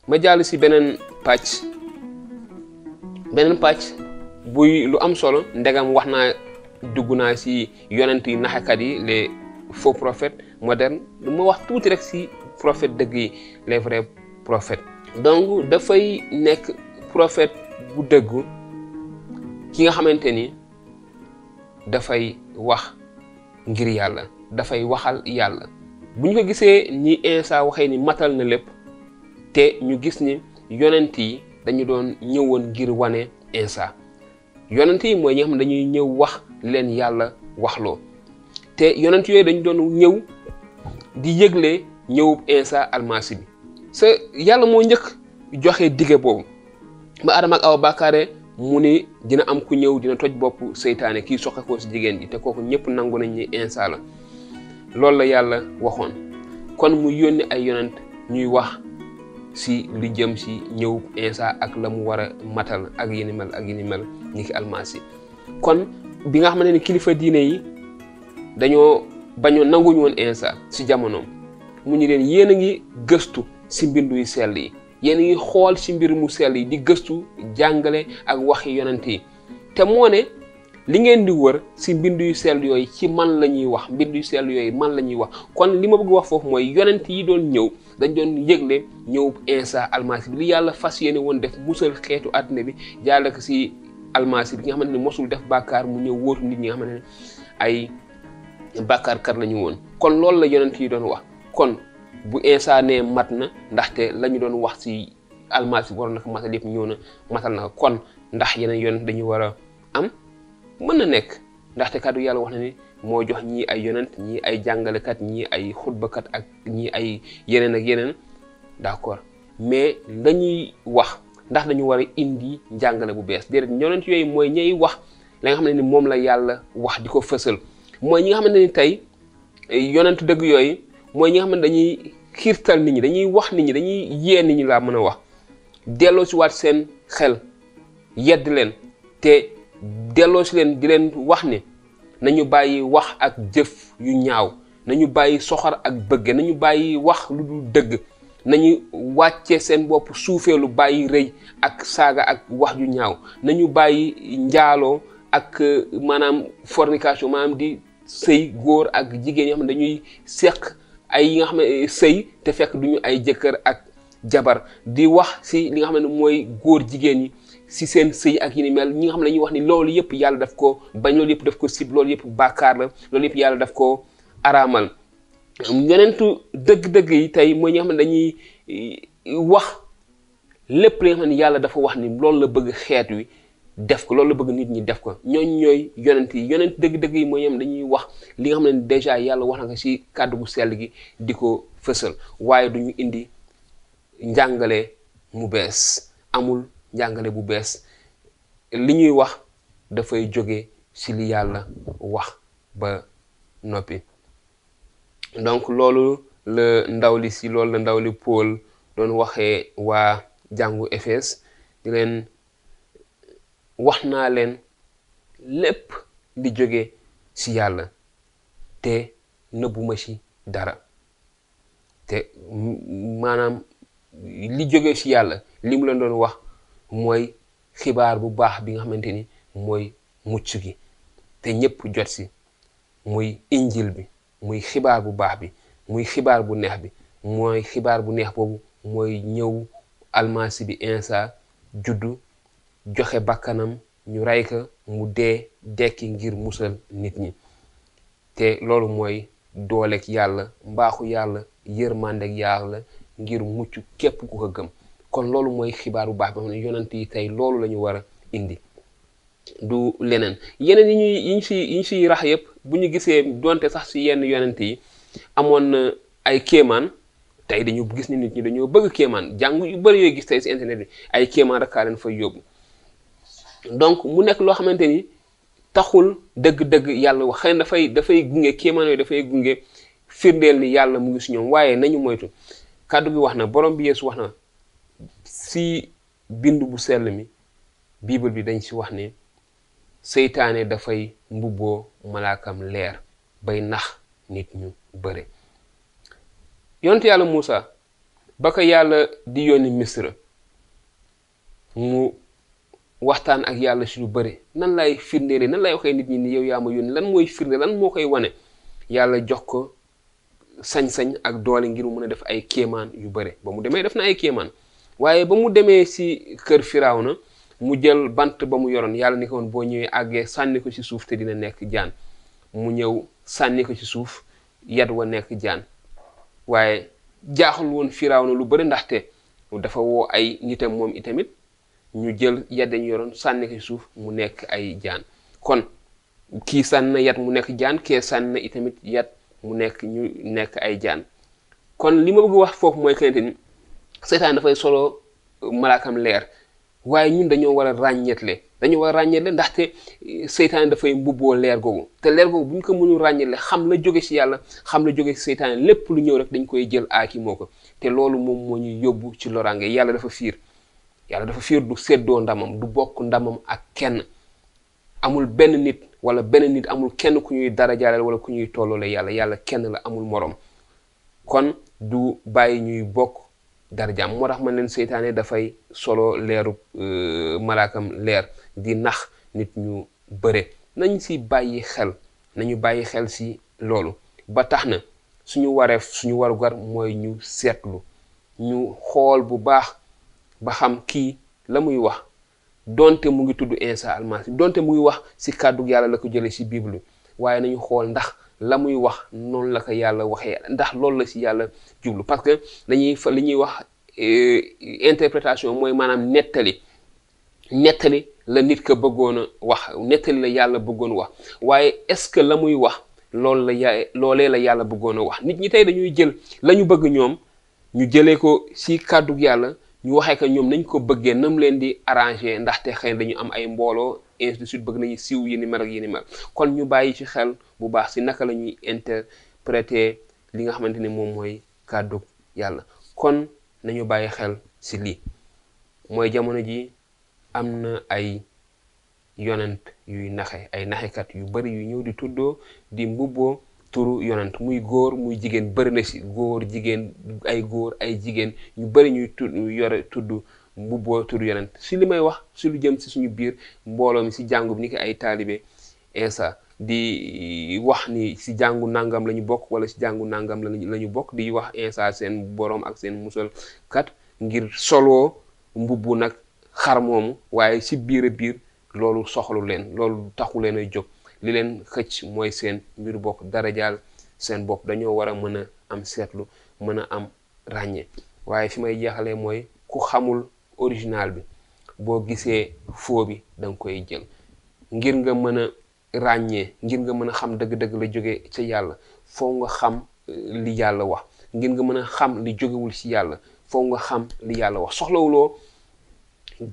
ma jàll si beneen pàcc buy lu am solo ndegam wax naa dugg naa si yonent yi naxekat yi les faux prophètes modernes ma wax tuuti rek si prophètes dëgg yi les vrais prophètes. donc dafay nekk prophète bu dëggu ki nga xamante ni dafay wax ngir yàlla dafay waxal yàlla bu ñu ko gisee ni Insa waxee ni matal na lépp te ñu gis ni yonent yi dañu doon ñëwoon ngir wane Insa yonent yi mooy ñi nga xam ne dañuy ñëw wax leen yàlla waxloo te yonent yooyu dañu doon ñëw di yëgle ñëwub Insa almasi bi sa yàlla moo njëkk joxe dige boobu ba Adama ak Awa bàkkaare mu ni dina am ku ñëw dina toj bopp seytaane kii soxe ko si jigéen ji te kooku ñëpp nangu nañ ni Insa la loolu la yàlla waxoon kon mu yónni ay yonent ñuy wax si lu jëm si ñëw Insa ak la mu war a matal ak yi ni mel ni ki almasi kon bi nga xamante ni kilifa diine yi dañoo bañoon nanguñu woon Insa si jamonoom mu ñu leen yéen a ngi gëstu si mbindu yu sell yi yéen a ngi xool si mbir mu sell yi di gëstu jàngale ak waxi yonent yi te moo ne li ngeen di wër si mbindu yu sell yooyu ci man la ñuy wax mbindu yu sell yooyu man la ñuy wax kon li ma bëgg wax foofu mooy yonent yi doon ñëw dañ doon yëgle ñëw Insa almasi bi li yàlla fas yéene woon def musal xeetu àddina bi jaarale ko si almasi bi nga xamante ne mosul def bàkkaar mu ñëw wóotu nit ñi nga xamante ne ay bàkkaarkat la ñu woon kon loolu la yonent yi doon wax kon bu Insa nee mat na ndaxte la ñu doon wax si almasi bi waroon na ko matal yëpp ñëw na matal na kon ndax yeneen yonent dañu war a am mën na nekk ndaxte kàddu yàlla wax na ni moo jox ñii ay yonent ñii ay jàngalekat ñii ay xutbakat ak ñii ay yeneen ak yeneen d'accord mais lañuy wax ndax dañu war a indi njàngale bu bees déedéet yonent yooyu mooy ñay wax la nga xam ne ni moom la yàlla wax di ko fësal mooy ñi nga xamante ni tey yonent dëgg yooyu mooy ñi nga xam ne dañuy xiirtal nit ñi dañuy wax nit ñi dañuy yee nit ñi laa mën a wax delloo si waat seen xel yedd leen te delloo si leen di leen wax ni nañu bàyyi wax ak jëf yu ñaaw nañu bàyyi soxor ak bëgge nañu bàyyi wax lu dul dëgg nañu wàcce seen bopp suufeelu bàyyi rëy ak saaga ak wax ju ñaaw nañu bàyyi njaaloo ak maanaam fornication maanaam di sëy góor ak jigéen yoo xam ne dañuy seq ay yi nga xam ne sëy te fekk duñu ay jëkkër ak jabar di wax si li nga xam ne mooy góor jigéen ñi si seen sëy ak yi ni mel ñi nga xam ne dañuy wax ni loolu yëpp yàlla daf ko bañ loolu yëpp daf ko sib loolu yëpp bàkkaar la loolu yëpp yàlla daf ko araamal yonentu dëgg-dëgg yi tey mooy ñi nga xam ne dañuy wax lépp li nga xam ne yàlla dafa wax ni loolu la bëgg xeet wi def ko loolu la bëgg nit ñi def ko ñooy yonent yi yonent dëgg-dëgg yi mooy ñoom dañuy wax li nga xam ne déjà yàlla wax na ko ci kàddu gu sell gi di ko fësal waaye duñu indi njàngale mu bees amul njàngale bu bees li ñuy wax dafay jóge ci li yàlla wax ba noppi donc loolu la ndaw li Paul doon waxee waa jàngu Efes di leen wax naa leen lépp li jóge ci yàlla te nëbbuma ci dara te maanaam li jóge ci yàlla li mu leen doon wax mooy xibaar bu baax bi nga xamante ni mooy mucc gi te ñëpp jot ci muy injil bi muy xibaar bu baax bi muy xibaar bu neex bi mooy xibaar bu neex boobu mooy ñëw almasi bi Insa juddu joxe bakkanam ñu rey ko mu dee dekki ngir musal nit ñi te loolu mooy dooleeg yàlla mbaaxu yàlla yërmandeg yàlla ngir mucc képp ku ko gëm kon loolu mooy xibaar bu baax bi xam ne yonent yi tey loolu la ñu war a indi du leneen yeneen yi ñu siy rax yëpp bu ñu gisee donte sax si yenn yonent yi amoon na ay kéemaan tey dañu gis ni nit ñi dañoo bëgg kéemaan jàng yu bëri yooyu gis tey si internet bi ay kéemaan rek kaa leen fay yóbbu donc mu nekk loo xamante ni taxul dëgg-dëgg yàlla wax xëy na dafay gunge kéemaan yooyu dafay gunge firndeel ni yàlla mu ngi si ñoom waaye nañu moytu kàddu gi wax na borom bi Yeesu wax na si bind bu sell mi bible bi dañ si wax ne seytaane dafay mbubboo malaakam leer bay nax nit ñu bëre yonent yàlla Muusa ba ko yàlla di yónni Misra mu waxtaan ak yàlla si lu bëri nan lay firndeele nan lay waxee nit ñi ni yow yaa ma yónni lan mooy firnde lan moo koy wane yàlla jox ko sañ-sañ ak doole ngir mu mën a def ay kéemaan yu bëri ba mu demee def na ay kéemaan waaye ba mu demee si kër Firawna mu jël bant ba mu yoroon yàlla ni ko woon boo ñëwee àggee sànni ko ci suuf te dina nekk jaan mu ñëw sànni ko ci suuf yat wa nekk jaan waaye jaaxul woon Firawna lu bëri ndaxte dafa woo ay nitam moom itamit ñu jël yat dañu yoroon sànni ko ci suuf mu nekk ay jaan kon kii sànni na yat mu nekk jaan kee sànni na itamit yat mu nekk ñu nekk ay jaan kon li ma bëgg wax foofu mooy que ni seytaan dafay solo malaakam leer waaye ñun dañoo war a ràññeetle ndaxte seytaan dafay mbubboo leer googu te leer googu bu ñu ko mënul ràññeetle xam la jóge ci yàlla xam la jóge ci seytaan lépp lu ñëw rek dañ koy jël aaki moo ko te loolu moom moo ñuy yóbbu ci loraange yàlla dafa fiir du séddoo ndamam du bokk ndamam ak kenn amul benn nit wala benn nit amul kenn ku ñuy darajaaleel wala ku ñuy tolloole yàlla kenn la amul morom kon du bàyyi ñuy bokk darajaam moo tax man leen seytaane dafay solo leeru malaakam leer di nax nit ñu bëre nañu bàyyi xel si loolu ba tax na suñu warugar mooy ñu seetlu ñu xool bu baax ba xam kii la muy wax donte mu ngi tudd Isa almasi donte mu ngi wax si kàddu yàlla la ko jëlee si bible waaye nañu xool ndax la muy wax noonu la ko yàlla waxee ndax loolu la si yàlla jublu parce que li ñuy wax interprétation mooy maanaam nettali la nit ka bëggoon a wax nettali la yàlla bëggoon wax waaye est-ce que la muy wax loolee la yàlla bëggoon a wax nit ñi tey dañuy jël la ñu bëgg ñoom ñu jëlee ko si kàddu yàlla ñu waxee ko ñoom nañ ko bëggee nam leen di arrangé ndaxte xëy na dañu am ay mbooloo ainsi de suite bëgg nañu siiw yi ni mel ak yi ni mel kon ñu bàyyi ci xel bu baax si naka la ñuy interpréter li nga xamante ni moom mooy kàddu yàlla kon nañu bàyyi xel si lii mooy jamono ji am na ay yonent yuy naxe ay naxekat yu bari yu ñëw di tuddoo di mbubboo turu yonent muy góor muy jigéen bëri na si góor jigéen ay jigéen ñu bëri ñuy tudd mbubboo turu yonent si li may wax si lu jëm si suñu biir mbooloo mi si jàngu bi ni ki ay taalibe Isa di wax ni si jàngu nangam la ñu bokk wala si jàngu nangam la ñu bokk di wax Isa seen boroom ak seen musal kat ngir soloo mbubbu nag xar moomu waaye si biir a biir loolu soxlu leen loolu taxu leen a jóg li leen xëcc mooy seen mbiru bopp darajaal seen bopp dañoo war a mën a am seetlu mën a am ràññee waaye fi may jeexalee mooy ku xamul original bi boo gisee faux bi da nga koy jël ngir nga mën a ràññee ngir nga mën a xam dëgg-dëgg la jóge ca yàlla foo nga xam li yàlla wax ngir nga mën a xam li jógewul ci yàlla foo nga xam li yàlla wax soxlawuloo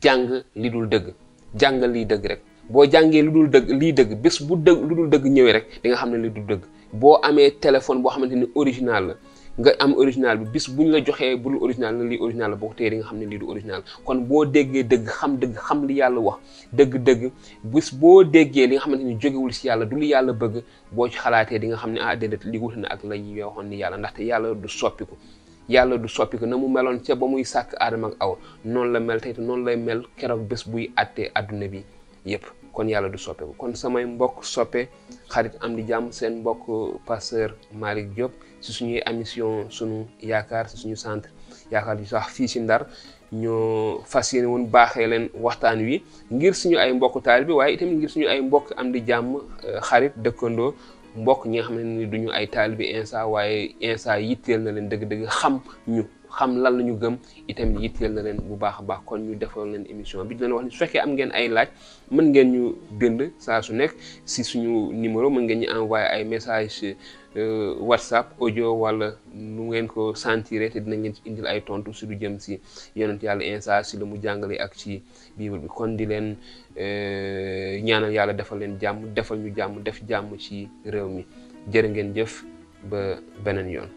jàng li dul dëgg jàngal liy dëgg rek boo jàngee lu dul dëgg lii dëgg bés bu lu dul dëgg ñëwee rek di nga xam ne li dul dëgg boo amee téléphone boo xamante ni original la nga am original bi bis bu ñu la joxee bu dul original la lii original la boo ko téye di nga xam ne lii du original kon boo déggee dëgg xam li yàlla wax dëgg bis boo déggee li nga xamante ni jógewul si yàlla du li yàlla bëgg boo ci xalaatee di nga xam ne déedéet li wuute na ak la ñuy waxoon ni yàlla ndaxte yàlla du soppiku na mu meloon ca ba muy sàkk aadama ak aw noonu la mel tey te noonu lay mel keroog bés buy àttee adduna bi yépp kon yàlla du soppeeku kon samay mbokk soppe xarit am di jàmm seen mbokk Pasteur Malick Diop si suñuy émission sunu yaakaar si suñu centre yaakaar di sax fii si Ndar ñoo fas yéene woon baaxee leen waxtaan wi ngir suñu ay mbokk taalibe bi waaye itamit ngir suñu ay mbokk am di jàmm xarit dëkkandoo mbokk ñi nga xam ne ni duñu ay taalibe Isa waaye Isa yitteel na leen dëgg-dëgg xam lan la ñu gëm itamit yitteel na leen bu baax a baax kon ñu defal leen émission bi di leen wax ni su fekkee am ngeen ay laaj mën ngeen ñu bind saa su nekk si suñu numéro mën ngeen ñu envoyé ay message WhatsApp audio wala nu ngeen ko sentiré te dinañ leen ci indil ay tontu si lu jëm si yonent yàlla Isa si la mu jàngale ak ci bible bi kon di leen ñaanal yàlla defal leen jàmm defal ñu jàmm def jàmm ci réew mi jërë ngeen jëf ba beneen yoon